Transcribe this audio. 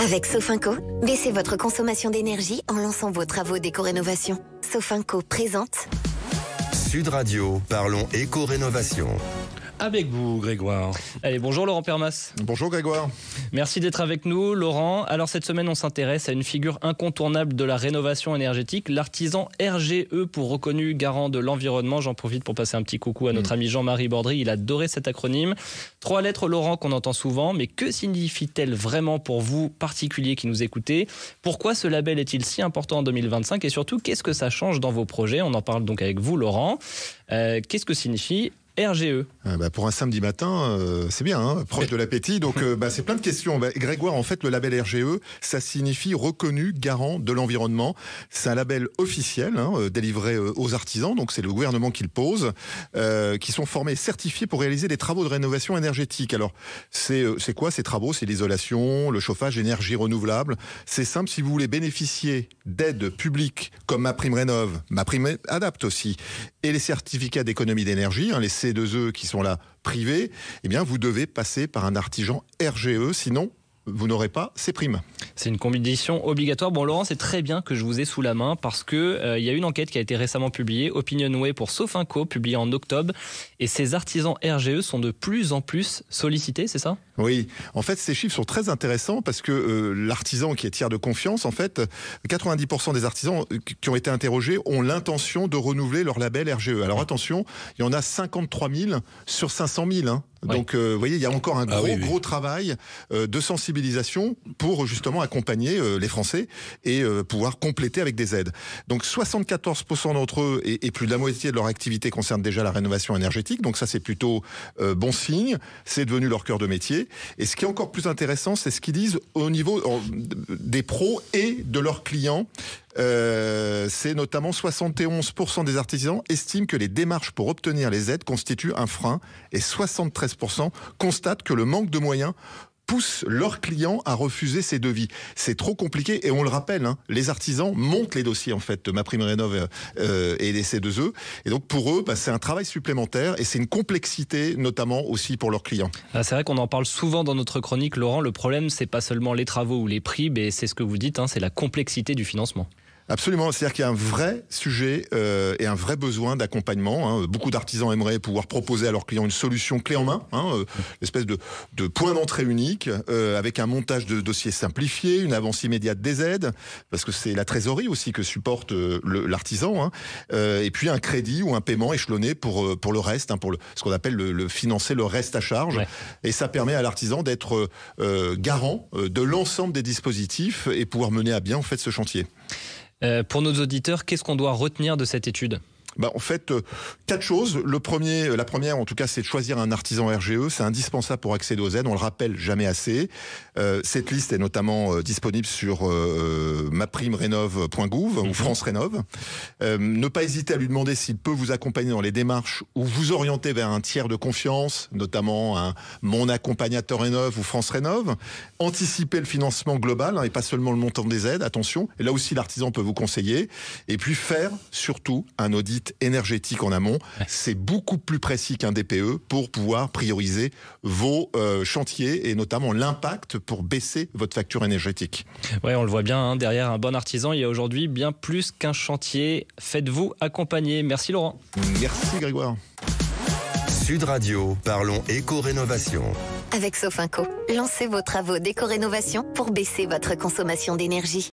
Avec Sofinco, baissez votre consommation d'énergie en lançant vos travaux d'éco-rénovation. Sofinco présente Sud Radio, parlons éco-rénovation. Avec vous, Grégoire. Allez, bonjour Laurent Permas. Bonjour Grégoire. Merci d'être avec nous, Laurent. Alors cette semaine, on s'intéresse à une figure incontournable de la rénovation énergétique, l'artisan RGE, pour reconnu garant de l'environnement. J'en profite pour passer un petit coucou à notre ami Jean-Marie Bordry. Il adorait cet acronyme. 3 lettres, Laurent, qu'on entend souvent. Mais que signifie-t-elle vraiment pour vous, particuliers qui nous écoutez? Pourquoi ce label est-il si important en 2025? Et surtout, qu'est-ce que ça change dans vos projets? On en parle donc avec vous, Laurent. Qu'est-ce que signifie RGE? Pour un samedi matin, c'est bien, hein, proche de l'appétit. Donc, c'est plein de questions. Grégoire, en fait, le label RGE, ça signifie reconnu garant de l'environnement. C'est un label officiel, délivré aux artisans. Donc, c'est le gouvernement qui le pose, qui sont formés et certifiés pour réaliser des travaux de rénovation énergétique. Alors, c'est quoi ces travaux? C'est l'isolation, le chauffage, l'énergie renouvelable. C'est simple, si vous voulez bénéficier d'aides publiques comme MaPrimeRénov', MaPrimeAdapt' aussi, et les certificats d'économie d'énergie, les C2E qui sont là privés, eh bien vous devez passer par un artisan RGE, sinon vous n'aurez pas ces primes. C'est une condition obligatoire. Bon, Laurent, c'est très bien que je vous ai sous la main parce que il y a une enquête qui a été récemment publiée, Opinionway pour Sofinco, publiée en octobre, et ces artisans RGE sont de plus en plus sollicités, c'est ça? Oui, en fait, ces chiffres sont très intéressants parce que l'artisan qui est tiers de confiance, en fait, 90% des artisans qui ont été interrogés ont l'intention de renouveler leur label RGE. Alors attention, il y en a 53 000 sur 500 000. Donc, vous voyez, il y a encore un gros travail de sensibilisation pour justement accompagner les Français et pouvoir compléter avec des aides. Donc, 74% d'entre eux et plus de la moitié de leur activité concerne déjà la rénovation énergétique. Donc, ça, c'est plutôt bon signe. C'est devenu leur cœur de métier. Et ce qui est encore plus intéressant, c'est ce qu'ils disent au niveau des pros et de leurs clients. C'est notamment 71% des artisans estiment que les démarches pour obtenir les aides constituent un frein et 73% constatent que le manque de moyens pousse leurs clients à refuser ces devis. C'est trop compliqué et on le rappelle, les artisans montent les dossiers en fait de MaPrimeRénov' et les C2E, et donc pour eux c'est un travail supplémentaire et c'est une complexité notamment aussi pour leurs clients. C'est vrai qu'on en parle souvent dans notre chronique, Laurent. Le problème, c'est pas seulement les travaux ou les prix, mais c'est ce que vous dites, c'est la complexité du financement. Absolument, c'est-à-dire qu'il y a un vrai sujet et un vrai besoin d'accompagnement. Beaucoup d'artisans aimeraient pouvoir proposer à leurs clients une solution clé en main, l'espèce de point d'entrée unique, avec un montage de dossiers simplifié, une avance immédiate des aides, parce que c'est la trésorerie aussi que supporte l'artisan, et puis un crédit ou un paiement échelonné pour le reste, pour ce qu'on appelle le financer le reste à charge. Ouais. Et ça permet à l'artisan d'être garant de l'ensemble des dispositifs et pouvoir mener à bien en fait ce chantier. Pour nos auditeurs, qu'est-ce qu'on doit retenir de cette étude ? En fait, 4 choses. La première, en tout cas, c'est de choisir un artisan RGE. C'est indispensable pour accéder aux aides. On le rappelle jamais assez. Cette liste est notamment disponible sur maprimerenov.gouv ou France Rénov'. Ne pas hésiter à lui demander s'il peut vous accompagner dans les démarches ou vous orienter vers un tiers de confiance, notamment un Mon Accompagnateur Rénov' ou France Rénov'. Anticiper le financement global et pas seulement le montant des aides. Attention. Et là aussi, l'artisan peut vous conseiller. Et puis faire surtout un audit énergétique en amont. C'est beaucoup plus précis qu'un DPE pour pouvoir prioriser vos chantiers et notamment l'impact pour baisser votre facture énergétique. Oui, on le voit bien, derrière un bon artisan, il y a aujourd'hui bien plus qu'un chantier. Faites-vous accompagner. Merci Laurent. Merci Grégoire. Sud Radio, parlons éco-rénovation. Avec Sofinco, lancez vos travaux d'éco-rénovation pour baisser votre consommation d'énergie.